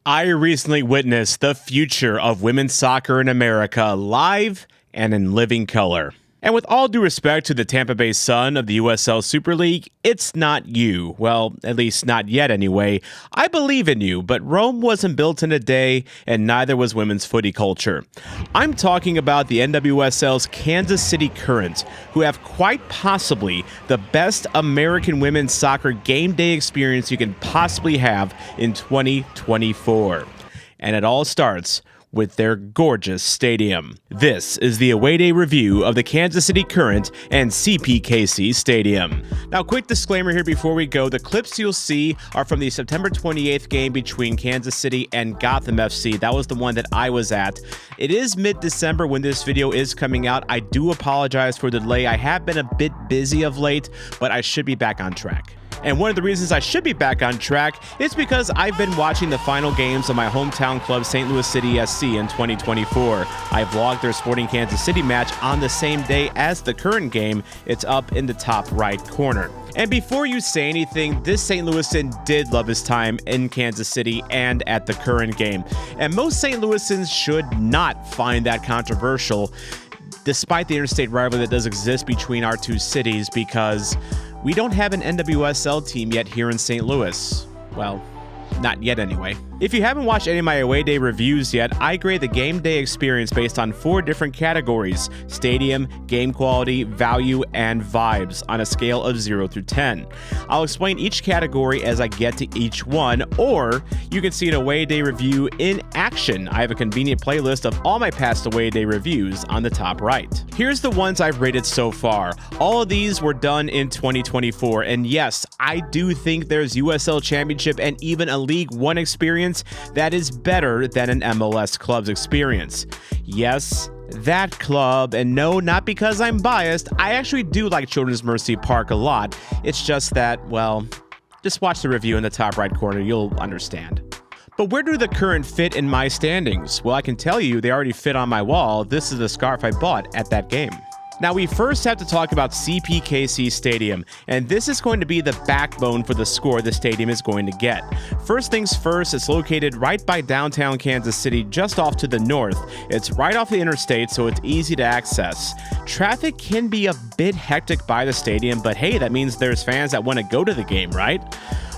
I recently witnessed the future of women's soccer in America live and in living color. And with all due respect to the Tampa Bay Sun of the USL Super League, it's not you. Well, at least not yet anyway. I believe in you, but Rome wasn't built in a day, and neither was women's footy culture. I'm talking about the NWSL's Kansas City Current, who have quite possibly the best American women's soccer game day experience you can possibly have in 2024. And it all starts with their gorgeous stadium. This is the Away Day review of the Kansas City Current and CPKC Stadium. Now, quick disclaimer here before we go. The clips you'll see are from the September 28th game between Kansas City and Gotham FC. That was the one that I was at. It is mid-December when this video is coming out. I do apologize for the delay. I have been a bit busy of late, but I should be back on track. And one of the reasons I should be back on track is because I've been watching the final games of my hometown club, St. Louis City SC, in 2024. I vlogged their Sporting Kansas City match on the same day as the current game. It's up in the top right corner. And before you say anything, this St. Louisan did love his time in Kansas City and at the current game. And most St. Louisans should not find that controversial, despite the interstate rivalry that does exist between our two cities, because we don't have an NWSL team yet here in St. Louis. Well, not yet anyway. If you haven't watched any of my Away Day reviews yet, I grade the game day experience based on 4 different categories: stadium, game quality, value, and vibes on a scale of 0 through 10. I'll explain each category as I get to each one, or you can see an Away Day review in action. I have a convenient playlist of all my past Away Day reviews on the top right. Here's the ones I've rated so far. All of these were done in 2024, and yes, I do think there's USL Championship and even a League One experience that is better than an MLS club's experience. Yes, that club, and no, not because I'm biased. I actually do like Children's Mercy Park a lot. It's just that, well, just watch the review in the top right corner, you'll understand. But where do the Current fit in my standings? Well, I can tell you they already fit on my wall. This is the scarf I bought at that game. Now, we first have to talk about CPKC Stadium, and this is going to be the backbone for the score the stadium is going to get. First things first, it's located right by downtown Kansas City, just off to the north. It's right off the interstate, so it's easy to access. Traffic can be a bit hectic by the stadium, but hey, that means there's fans that want to go to the game, right?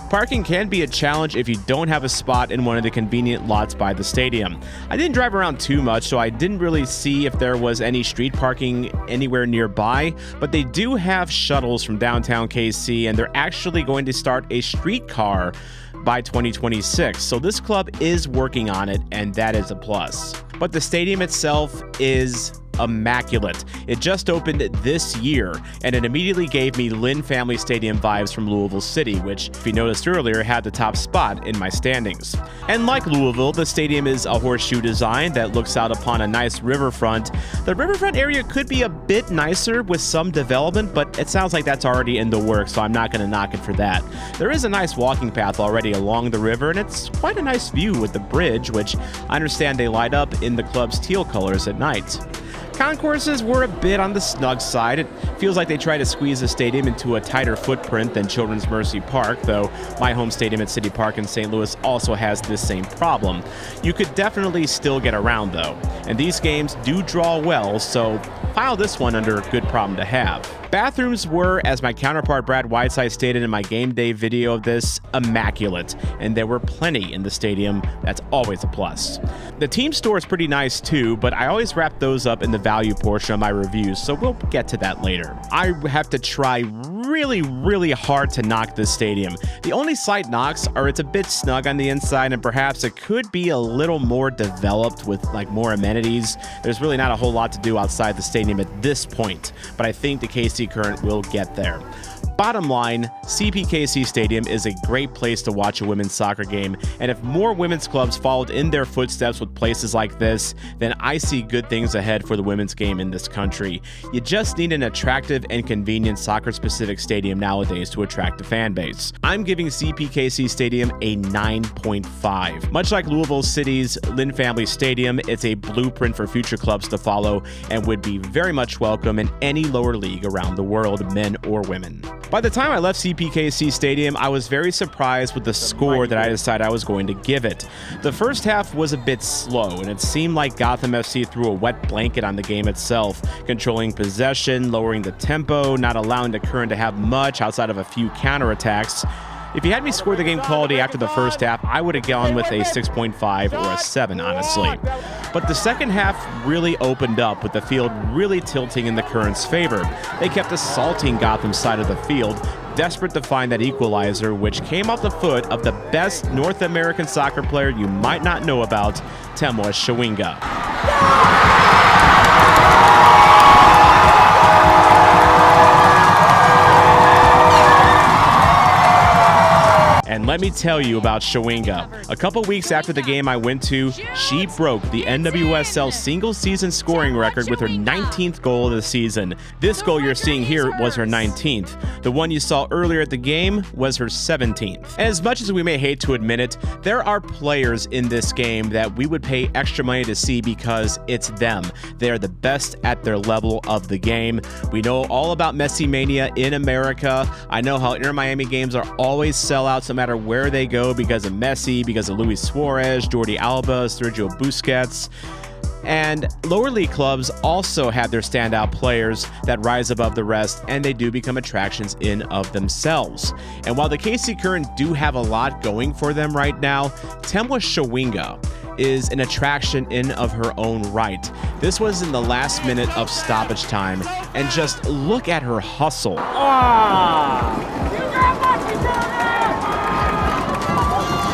Parking can be a challenge if you don't have a spot in one of the convenient lots by the stadium. I didn't drive around too much, so I didn't really see if there was any street parking anywhere nearby, but they do have shuttles from downtown KC, and they're actually going to start a streetcar by 2026. So this club is working on it, and that is a plus. But the stadium itself is immaculate. It just opened this year, and it immediately gave me Lynn Family Stadium vibes from Louisville City, which, if you noticed earlier, had the top spot in my standings. And like Louisville, the stadium is a horseshoe design that looks out upon a nice riverfront. The riverfront area could be a bit nicer with some development, but it sounds like that's already in the works, so I'm not going to knock it for that. There is a nice walking path already along the river, and it's quite a nice view with the bridge, which I understand they light up in the club's teal colors at night. Concourses were a bit on the snug side. It feels like they try to squeeze the stadium into a tighter footprint than Children's Mercy Park, though my home stadium at City Park in St. Louis also has this same problem. You could definitely still get around, though, and these games do draw well, so file this one under a good problem to have. Bathrooms were, as my counterpart Brad Whiteside stated in my game day video of this, immaculate, and there were plenty in the stadium. That's always a plus. The team store is pretty nice too, but I always wrap those up in the value portion of my reviews, so we'll get to that later. I have to try really hard to knock this stadium. The only slight knocks are it's a bit snug on the inside, and perhaps it could be a little more developed with like more amenities. There's really not a whole lot to do outside the stadium at this point, but I think the KC Current will get there. Bottom line, CPKC Stadium is a great place to watch a women's soccer game, and if more women's clubs followed in their footsteps with places like this, then I see good things ahead for the women's game in this country. You just need an attractive and convenient soccer-specific stadium nowadays to attract a fan base. I'm giving CPKC Stadium a 9.5. Much like Louisville City's Lynn Family Stadium, it's a blueprint for future clubs to follow and would be very much welcome in any lower league around the world, men or women. By the time I left CPKC Stadium, I was very surprised with the score that I decided I was going to give it. The first half was a bit slow, and it seemed like Gotham FC threw a wet blanket on the game itself, controlling possession, lowering the tempo, not allowing the Current to have much outside of a few counterattacks. If you had me score the game quality after the first half, I would have gone with a 6.5 or a 7, honestly. But the second half really opened up, with the field really tilting in the Current's favor. They kept assaulting Gotham's side of the field, desperate to find that equalizer, which came off the foot of the best North American soccer player you might not know about, Temwa Shawinga. And let me tell you about Shawinga. A couple weeks after the game I went to, she broke the NWSL single-season scoring record with her 19th goal of the season. This goal you're seeing here was her 19th. The one you saw earlier at the game was her 17th. And as much as we may hate to admit it, there are players in this game that we would pay extra money to see because it's them. They're the best at their level of the game. We know all about Messi Mania in America. I know how Inter Miami games are always sellouts no matter where they go because of Messi, because of Luis Suarez, Jordi Alba, Sergio Busquets. And lower league clubs also have their standout players that rise above the rest, and they do become attractions in of themselves. And while the KC Current do have a lot going for them right now, Temwa Shawinga is an attraction in of her own right. This was in the last minute of stoppage time, and just look at her hustle.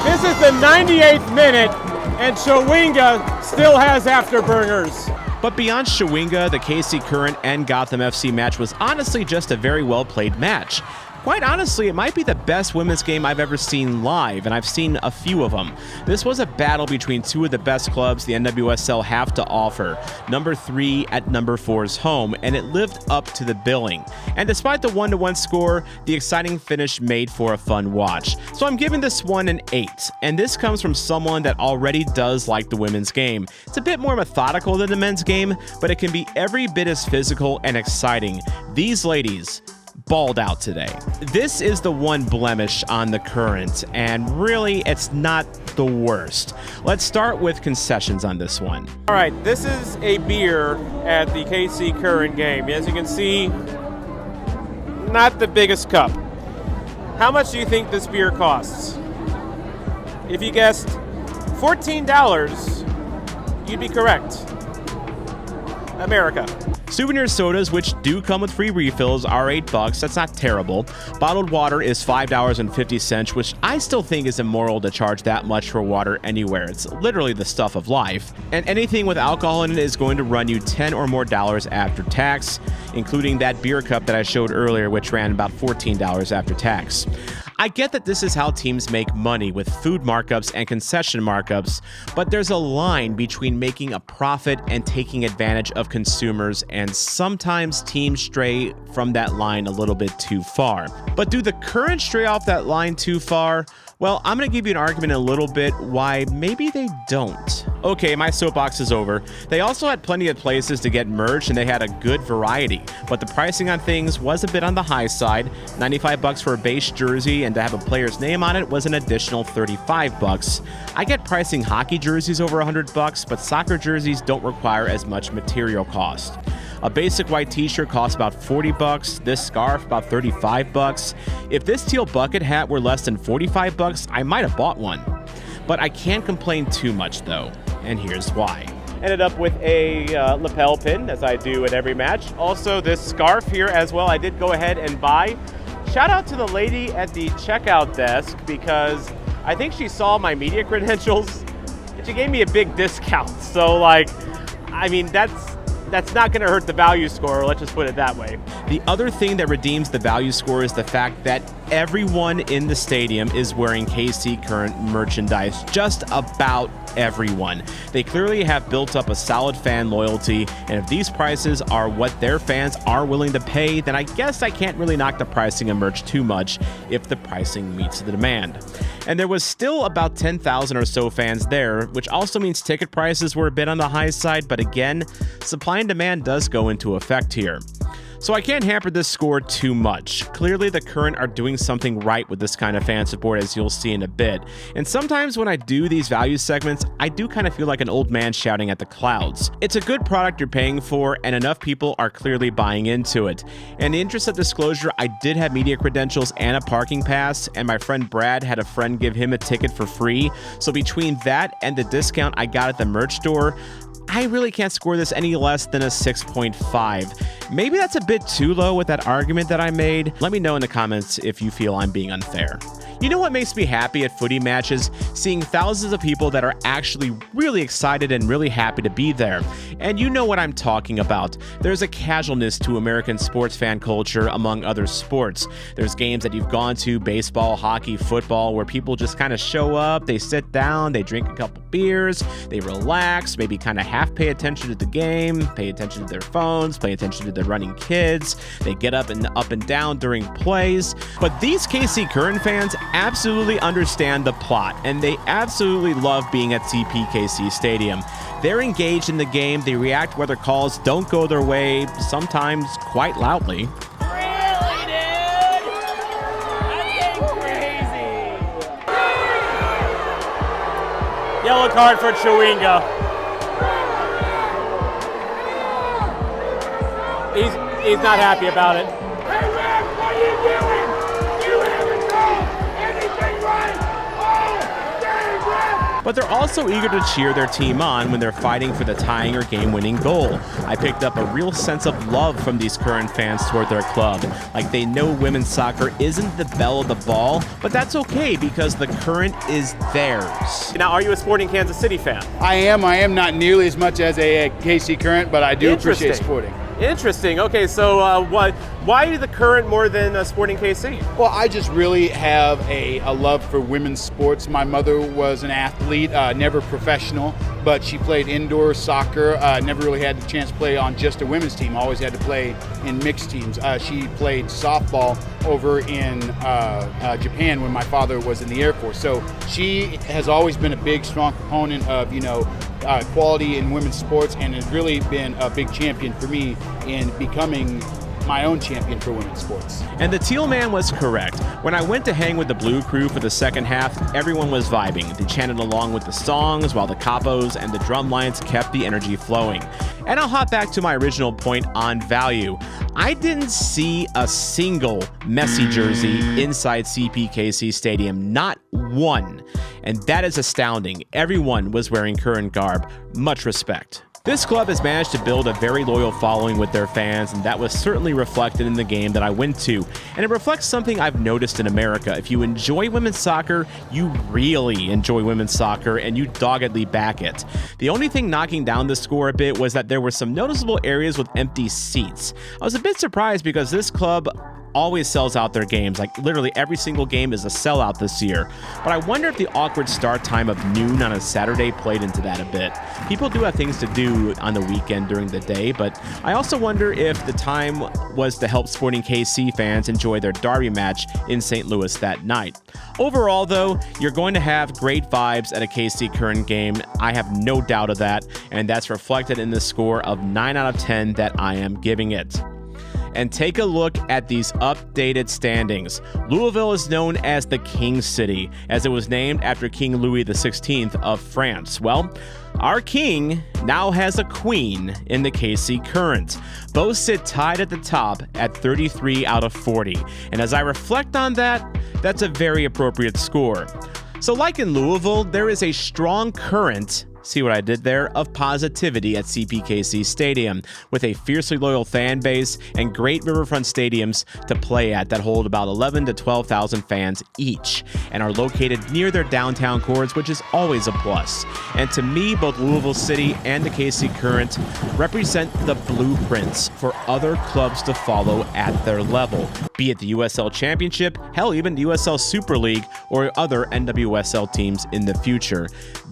This is the 98th minute, and Shawinga still has afterburners. But beyond Shawinga, the KC Current and Gotham FC match was honestly just a very well-played match. Quite honestly, it might be the best women's game I've ever seen live, and I've seen a few of them. This was a battle between two of the best clubs the NWSL have to offer, number 3 at number 4's home, and it lived up to the billing. And despite the 1-1 score, the exciting finish made for a fun watch. So I'm giving this one an 8, and this comes from someone that already does like the women's game. It's a bit more methodical than the men's game, but it can be every bit as physical and exciting. These ladies balled out today. This is the one blemish on the Current, and really it's not the worst. Let's start with concessions on this one. All right, this is a beer at the KC Current game. As you can see, not the biggest cup. How much do you think this beer costs? If you guessed $14, you'd be correct. America. Souvenir sodas, which do come with free refills, are $8. That's not terrible. Bottled water is $5.50, which I still think is immoral to charge that much for water anywhere. It's literally the stuff of life. And anything with alcohol in it is going to run you $10 or more after tax, including that beer cup that I showed earlier, which ran about $14 after tax. I get that this is how teams make money, with food markups and concession markups, but there's a line between making a profit and taking advantage of consumers, and sometimes teams stray from that line a little bit too far. But do the Current stray off that line too far? Well, I'm going to give you an argument in a little bit why maybe they don't. Okay, my soapbox is over. They also had plenty of places to get merch, and they had a good variety, but the pricing on things was a bit on the high side. $95 for a base jersey, and to have a player's name on it was an additional $35. I get pricing hockey jerseys over $100, but soccer jerseys don't require as much material cost. A basic white t-shirt costs about $40, this scarf about $35. If this teal bucket hat were less than $45, I might have bought one. But I can't complain too much though, and here's why. Ended up with a lapel pin, as I do at every match. Also this scarf here as well, I did go ahead and buy. Shout out to the lady at the checkout desk, because I think she saw my media credentials and she gave me a big discount. So like, I mean, that's not going to hurt the value score, let's just put it that way. The other thing that redeems the value score is the fact that everyone in the stadium is wearing KC Current merchandise. Just about everyone. They clearly have built up a solid fan loyalty, and if these prices are what their fans are willing to pay, then I guess I can't really knock the pricing of merch too much if the pricing meets the demand. And there was still about 10,000 or so fans there, which also means ticket prices were a bit on the high side, but again, supply and demand does go into effect here. So I can't hamper this score too much. Clearly the Current are doing something right with this kind of fan support, as you'll see in a bit. And sometimes when I do these value segments, I do kind of feel like an old man shouting at the clouds. It's a good product you're paying for, and enough people are clearly buying into it. In the interest of disclosure, I did have media credentials and a parking pass, and my friend Brad had a friend give him a ticket for free. So between that and the discount I got at the merch store, I really can't score this any less than a 6.5. Maybe that's a bit too low with that argument that I made. Let me know in the comments if you feel I'm being unfair. You know what makes me happy at footy matches? Seeing thousands of people that are actually really excited and really happy to be there. And you know what I'm talking about. There's a casualness to American sports fan culture among other sports. There's games that you've gone to, baseball, hockey, football, where people just kind of show up, they sit down, they drink a couple beers, they relax, maybe kind of half pay attention to the game, pay attention to their phones, pay attention to their running kids, they get up and down during plays. But these KC Current fans absolutely understand the plot, and they absolutely love being at CPKC Stadium. They're engaged in the game, they react whether calls don't go their way, sometimes quite loudly. Really, dude? That's getting crazy. Yellow card for Chewinga. He's not happy about it. Hey, Ref, what are you doing? You haven't done anything right all game, Ref! But they're also eager to cheer their team on when they're fighting for the tying or game-winning goal. I picked up a real sense of love from these Current fans toward their club. Like they know women's soccer isn't the belle of the ball, but that's okay because the Current is theirs. Now, are you a Sporting Kansas City fan? I am not nearly as much as a KC Current, but I do appreciate Sporting. Interesting. Okay, so why the Current more than Sporting KC? Well, I just really have a love for women's sports. My mother was an athlete, never professional, but she played indoor soccer. Never really had the chance to play on just a women's team. Always had to play in mixed teams. She played softball over in Japan when my father was in the Air Force. So she has always been a big, strong proponent of, quality in women's sports, and has really been a big champion for me in becoming my own champion for women's sports. And the Teal Man was correct. When I went to hang with the Blue Crew for the second half, everyone was vibing. They chanted along with the songs while the capos and the drum lines kept the energy flowing. And I'll hop back to my original point on value. I didn't see a single Messi jersey inside CPKC Stadium, not one. And that is astounding. Everyone was wearing Current garb. Much respect. This club has managed to build a very loyal following with their fans, and that was certainly reflected in the game that I went to. And it reflects something I've noticed in America. If you enjoy women's soccer, you really enjoy women's soccer, and you doggedly back it. The only thing knocking down the score a bit was that there were some noticeable areas with empty seats. I was a bit surprised because this club always sells out their games. Like literally every single game is a sellout this year. But I wonder if the awkward start time of noon on a Saturday played into that a bit. People do have things to do on the weekend during the day, but I also wonder if the time was to help Sporting KC fans enjoy their derby match in St. Louis that night. Overall though, you're going to have great vibes at a KC Current game. I have no doubt of that, and that's reflected in the score of 9 out of 10 that I am giving it. And take a look at these updated standings. Louisville is known as the King City, as it was named after King Louis XVI of France. Well, our king now has a queen in the KC Current. Both sit tied at the top at 33 out of 40. And as I reflect on that, that's a very appropriate score. So like in Louisville, there is a strong current, see what I did there, of positivity at CPKC Stadium, with a fiercely loyal fan base and great riverfront stadiums to play at that hold about 11 to 12,000 fans each and are located near their downtown cores, which is always a plus. And to me, both Louisville City and the KC Current represent the blueprints for other clubs to follow at their level, be it the USL Championship, hell, even the USL Super League or other NWSL teams in the future.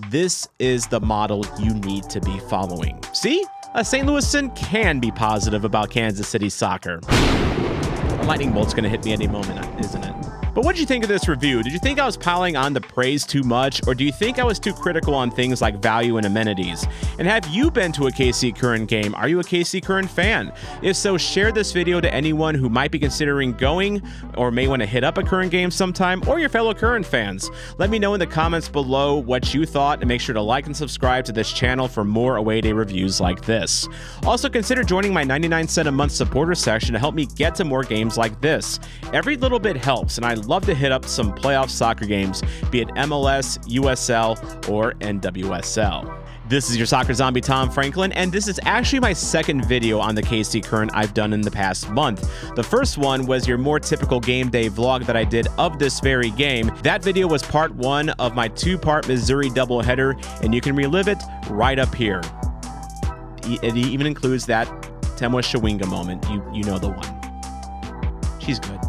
This is the model you need to be following. See? A St. Louisan can be positive about Kansas City soccer. A lightning bolt's going to hit me any moment, isn't it? But what did you think of this review? Did you think I was piling on the praise too much, or do you think I was too critical on things like value and amenities? And have you been to a KC Current game? Are you a KC Current fan? If so, share this video to anyone who might be considering going or may want to hit up a Current game sometime, or your fellow Current fans. Let me know in the comments below what you thought, and make sure to like and subscribe to this channel for more away day reviews like this. Also, consider joining my 99 cent a month supporter section to help me get to more games like this. Every little bit helps, and I'd love to hit up some playoff soccer games, be it MLS, USL, or NWSL. This is your soccer zombie, Tom Franklin, and this is actually my second video on the KC Current I've done in the past month. The first one was your more typical game day vlog that I did of this very game. That video was part 1 of my 2-part Missouri doubleheader, and you can relive it right up here. It even includes that Temwa Shawinga moment. You know the one. She's good.